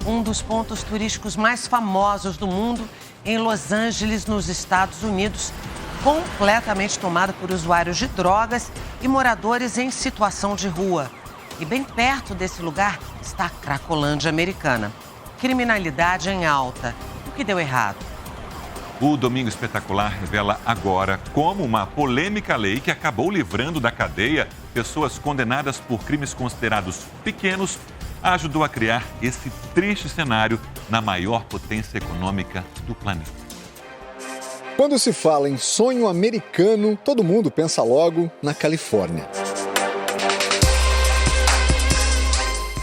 um dos pontos turísticos mais famosos do mundo, em Los Angeles, nos Estados Unidos, completamente tomado por usuários de drogas e moradores em situação de rua. E bem perto desse lugar está a Cracolândia americana. Criminalidade em alta. O que deu errado? O Domingo Espetacular revela agora como uma polêmica lei que acabou livrando da cadeia pessoas condenadas por crimes considerados pequenos ajudou a criar esse triste cenário na maior potência econômica do planeta. Quando se fala em sonho americano, todo mundo pensa logo na Califórnia.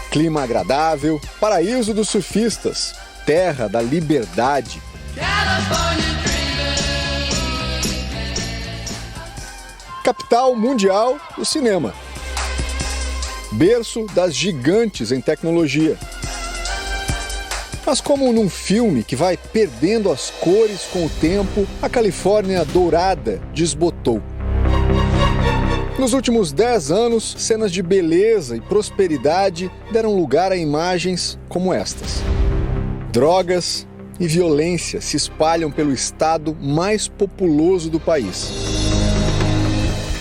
Clima agradável, paraíso dos surfistas, terra da liberdade. Capital mundial do cinema. Berço das gigantes em tecnologia. Mas como num filme que vai perdendo as cores com o tempo, a Califórnia dourada desbotou. Nos últimos 10 anos, cenas de beleza e prosperidade deram lugar a imagens como estas. Drogas e violência se espalham pelo estado mais populoso do país.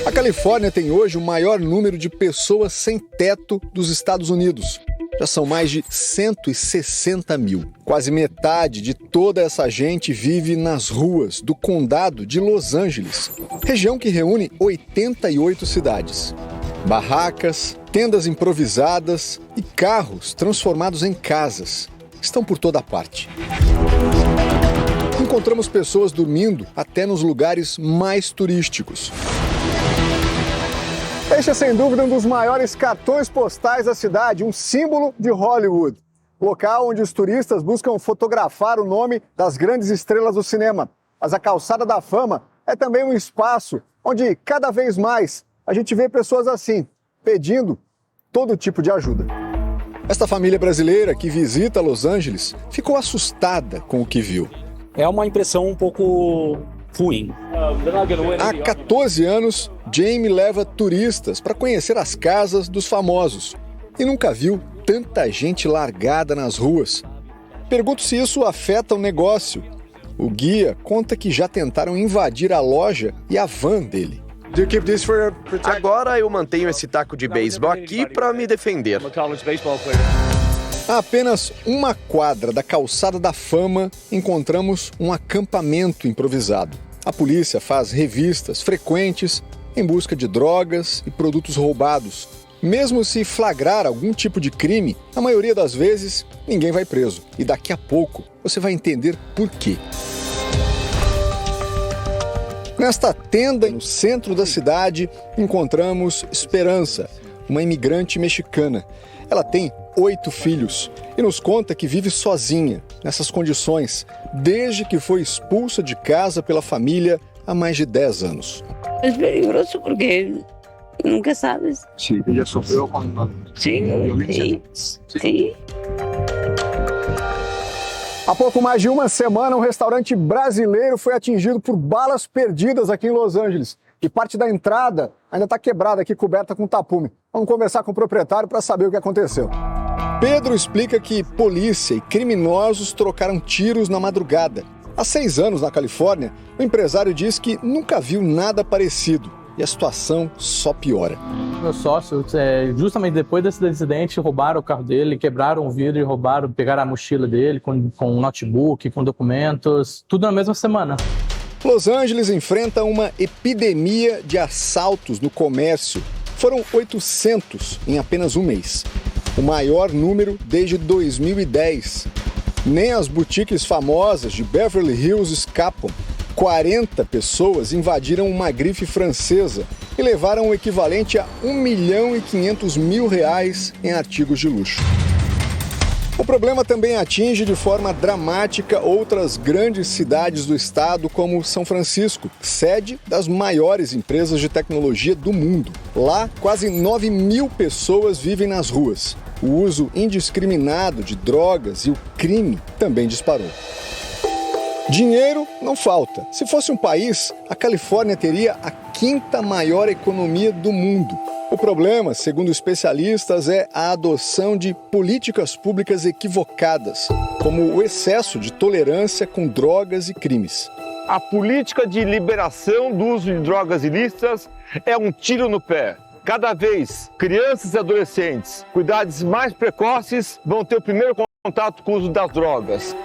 A Califórnia tem hoje o maior número de pessoas sem teto dos Estados Unidos. Já são mais de 160 mil. Quase metade de toda essa gente vive nas ruas do condado de Los Angeles, região que reúne 88 cidades. Barracas, tendas improvisadas e carros transformados em casas estão por toda parte. Encontramos pessoas dormindo até nos lugares mais turísticos. Este é, sem dúvida, um dos maiores cartões postais da cidade, um símbolo de Hollywood. Local onde os turistas buscam fotografar o nome das grandes estrelas do cinema. Mas a Calçada da Fama é também um espaço onde, cada vez mais, a gente vê pessoas assim, pedindo todo tipo de ajuda. Esta família brasileira que visita Los Angeles ficou assustada com o que viu. É uma impressão um pouco ruim. Há 14 anos, Jamie leva turistas para conhecer as casas dos famosos e nunca viu tanta gente largada nas ruas. Pergunto se isso afeta o negócio. O guia conta que já tentaram invadir a loja e a van dele. Agora eu mantenho esse taco de beisebol aqui para me defender. A apenas uma quadra da Calçada da Fama, encontramos um acampamento improvisado. A polícia faz revistas frequentes em busca de drogas e produtos roubados. Mesmo se flagrar algum tipo de crime, a maioria das vezes ninguém vai preso. E daqui a pouco você vai entender por quê. Nesta tenda, no centro da cidade, encontramos Esperança, uma imigrante mexicana. Ela tem 8 filhos e nos conta que vive sozinha, nessas condições, desde que foi expulsa de casa pela família há mais de 10 anos. É perigoso porque nunca sabes. Sim, ela sofreu com violência. Sim. Há pouco mais de uma semana, um restaurante brasileiro foi atingido por balas perdidas aqui em Los Angeles. E parte da entrada ainda está quebrada aqui, coberta com tapume. Vamos conversar com o proprietário para saber o que aconteceu. Pedro explica que polícia e criminosos trocaram tiros na madrugada. Há 6 anos, na Califórnia, o empresário diz que nunca viu nada parecido. E a situação só piora. Meu sócio, justamente depois desse incidente, roubaram o carro dele, quebraram o vidro e pegaram a mochila dele com um notebook, com documentos, tudo na mesma semana. Los Angeles enfrenta uma epidemia de assaltos no comércio. Foram 800 em apenas um mês. O maior número desde 2010. Nem as boutiques famosas de Beverly Hills escapam. 40 pessoas invadiram uma grife francesa e levaram o equivalente a R$1.500.000 em artigos de luxo. O problema também atinge de forma dramática outras grandes cidades do estado, como São Francisco, sede das maiores empresas de tecnologia do mundo. Lá, quase 9.000 pessoas vivem nas ruas. O uso indiscriminado de drogas e o crime também disparou. Dinheiro não falta. Se fosse um país, a Califórnia teria a 5ª maior economia do mundo. O problema, segundo especialistas, é a adoção de políticas públicas equivocadas, como o excesso de tolerância com drogas e crimes. A política de liberação do uso de drogas ilícitas é um tiro no pé. Cada vez, crianças e adolescentes com idades mais precoces vão ter o primeiro contato com o uso das drogas.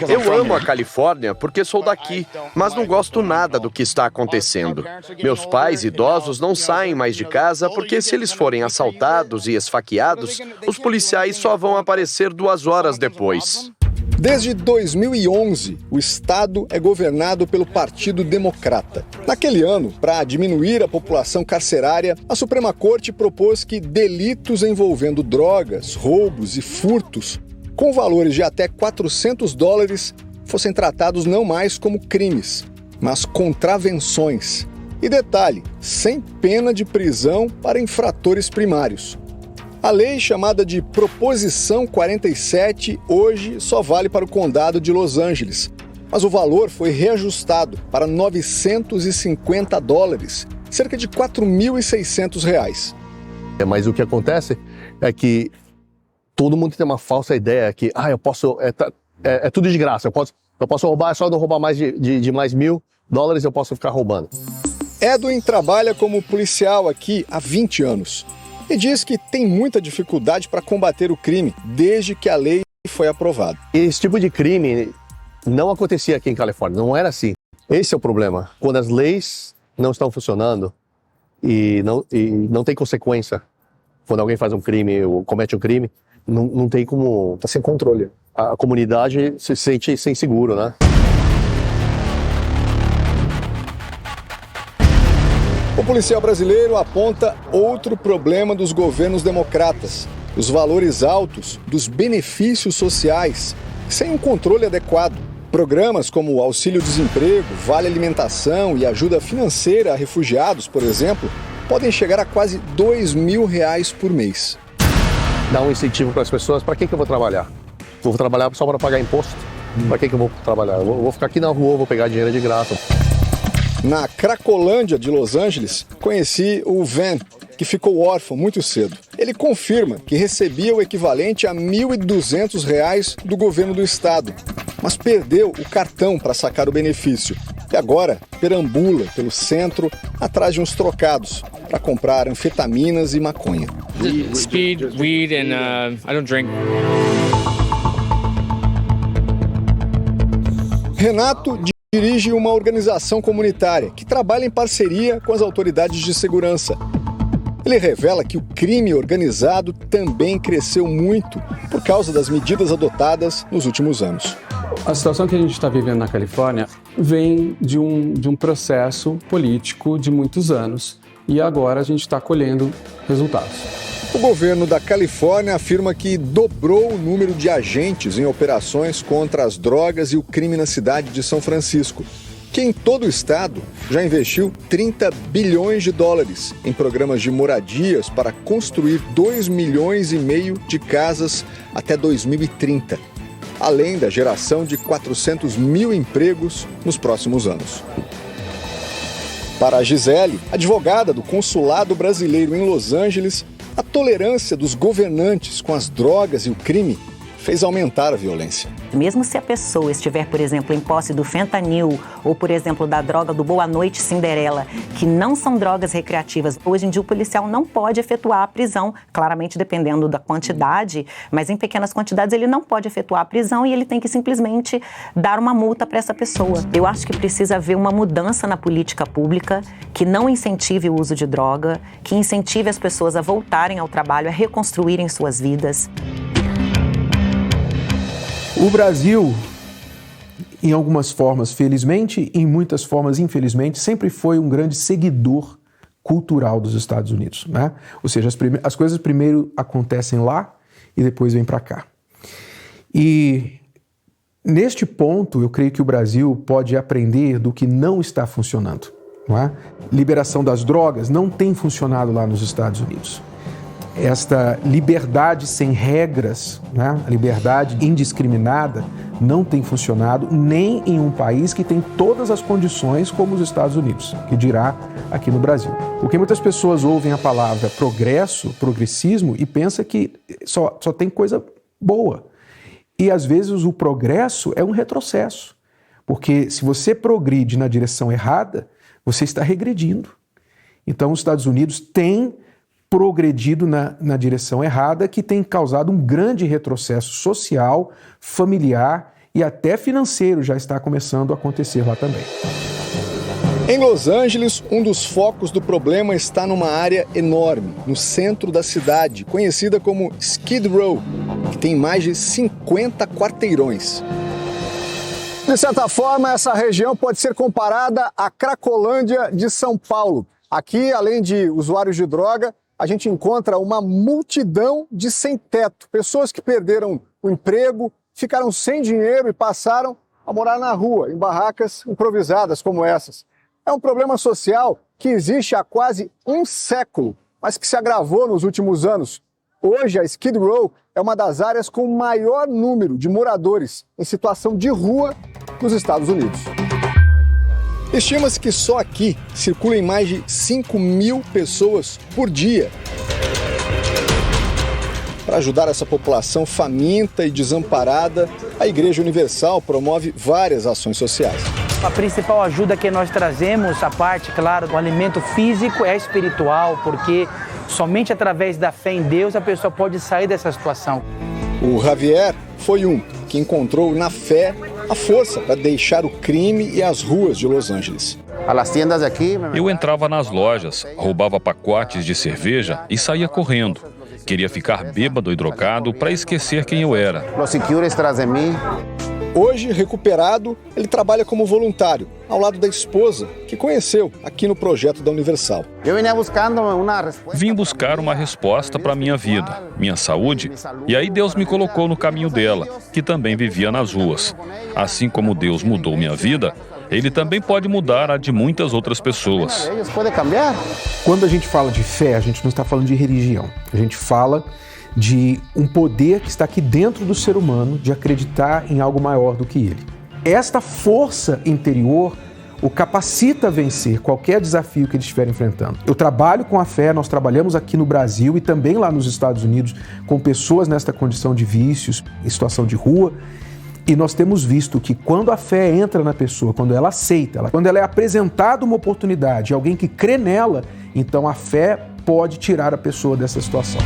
Eu amo a Califórnia porque sou daqui, mas não gosto nada do que está acontecendo. Meus pais idosos não saem mais de casa porque se eles forem assaltados e esfaqueados, os policiais só vão aparecer 2 horas depois. Desde 2011, o estado é governado pelo Partido Democrata. Naquele ano, para diminuir a população carcerária, a Suprema Corte propôs que delitos envolvendo drogas, roubos e furtos com valores de até $400 fossem tratados não mais como crimes, mas contravenções. E detalhe, sem pena de prisão para infratores primários. A lei, chamada de Proposição 47, hoje só vale para o condado de Los Angeles, mas o valor foi reajustado para $950, cerca de R$4.600. Mas o que acontece é que todo mundo tem uma falsa ideia que eu posso, é tudo de graça, eu posso roubar, só não roubar mais de mais $1.000, eu posso ficar roubando. Edwin trabalha como policial aqui há 20 anos e diz que tem muita dificuldade para combater o crime desde que a lei foi aprovada. Esse tipo de crime não acontecia aqui em Califórnia, não era assim. Esse é o problema, quando as leis não estão funcionando e não tem consequência, quando alguém faz um crime ou comete um crime, não tem como... Tá sem controle. A comunidade se sente sem seguro, né? O policial brasileiro aponta outro problema dos governos democratas: os valores altos dos benefícios sociais, sem um controle adequado. Programas como o auxílio-desemprego, vale-alimentação e ajuda financeira a refugiados, por exemplo, podem chegar a quase R$2.000 por mês. Dá um incentivo para as pessoas. Para que eu vou trabalhar? Vou trabalhar só para pagar imposto? Para que eu vou trabalhar? Eu vou ficar aqui na rua, vou pegar dinheiro de graça. Na Cracolândia de Los Angeles, conheci o Van, que ficou órfão muito cedo. Ele confirma que recebia o equivalente a R$1.200 do governo do estado, mas perdeu o cartão para sacar o benefício. E agora perambula pelo centro atrás de uns trocados para comprar anfetaminas e maconha. Speed, weed and I don't drink. Renato dirige uma organização comunitária que trabalha em parceria com as autoridades de segurança. Ele revela que o crime organizado também cresceu muito por causa das medidas adotadas nos últimos anos. A situação que a gente está vivendo na Califórnia vem de um processo político de muitos anos e agora a gente está colhendo resultados. O governo da Califórnia afirma que dobrou o número de agentes em operações contra as drogas e o crime na cidade de São Francisco, que em todo o estado já investiu $30 bilhões em programas de moradias para construir 2,5 milhões de casas até 2030, além da geração de 400 mil empregos nos próximos anos. Para a Gisele, advogada do Consulado Brasileiro em Los Angeles, a tolerância dos governantes com as drogas e o crime fez aumentar a violência. Mesmo se a pessoa estiver, por exemplo, em posse do fentanil ou, por exemplo, da droga do Boa Noite Cinderela, que não são drogas recreativas, hoje em dia o policial não pode efetuar a prisão, claramente dependendo da quantidade, mas em pequenas quantidades ele não pode efetuar a prisão e ele tem que simplesmente dar uma multa para essa pessoa. Eu acho que precisa haver uma mudança na política pública que não incentive o uso de droga, que incentive as pessoas a voltarem ao trabalho, a reconstruírem suas vidas. O Brasil, em algumas formas, felizmente, em muitas formas, infelizmente, sempre foi um grande seguidor cultural dos Estados Unidos, né? Ou seja, as coisas primeiro acontecem lá e depois vêm para cá. E neste ponto, eu creio que o Brasil pode aprender do que não está funcionando, não é? Liberação das drogas não tem funcionado lá nos Estados Unidos. Esta liberdade sem regras, né? A liberdade indiscriminada, não tem funcionado nem em um país que tem todas as condições como os Estados Unidos, que dirá aqui no Brasil. Porque muitas pessoas ouvem a palavra progresso, progressismo e pensam que só tem coisa boa. E às vezes o progresso é um retrocesso, porque se você progride na direção errada, você está regredindo. Então os Estados Unidos têm progredido na direção errada, que tem causado um grande retrocesso social, familiar e até financeiro já está começando a acontecer lá também. Em Los Angeles, um dos focos do problema está numa área enorme, no centro da cidade, conhecida como Skid Row, que tem mais de 50 quarteirões. De certa forma, essa região pode ser comparada à Cracolândia de São Paulo. Aqui, além de usuários de droga, a gente encontra uma multidão de sem-teto, pessoas que perderam o emprego, ficaram sem dinheiro e passaram a morar na rua, em barracas improvisadas como essas. É um problema social que existe há quase um século, mas que se agravou nos últimos anos. Hoje, a Skid Row é uma das áreas com o maior número de moradores em situação de rua nos Estados Unidos. Estima-se que só aqui circulam mais de 5.000 pessoas por dia. Para ajudar essa população faminta e desamparada, a Igreja Universal promove várias ações sociais. A principal ajuda que nós trazemos, a parte, claro, do alimento físico é espiritual, porque somente através da fé em Deus a pessoa pode sair dessa situação. O Javier foi um que encontrou na fé a força para deixar o crime e as ruas de Los Angeles. Eu entrava nas lojas, roubava pacotes de cerveja e saía correndo. Queria ficar bêbado e drogado para esquecer quem eu era. Hoje, recuperado, ele trabalha como voluntário, ao lado da esposa, que conheceu aqui no projeto da Universal. Vim buscar uma resposta para a minha vida, minha saúde, e aí Deus me colocou no caminho dela, que também vivia nas ruas. Assim como Deus mudou minha vida, Ele também pode mudar a de muitas outras pessoas. Quando a gente fala de fé, a gente não está falando de religião. A gente fala de um poder que está aqui dentro do ser humano, de acreditar em algo maior do que ele. Esta força interior o capacita a vencer qualquer desafio que ele estiver enfrentando. Eu trabalho com a fé, nós trabalhamos aqui no Brasil e também lá nos Estados Unidos com pessoas nesta condição de vícios, em situação de rua, e nós temos visto que quando a fé entra na pessoa, quando ela aceita, quando ela é apresentada uma oportunidade, alguém que crê nela, então a fé pode tirar a pessoa dessa situação.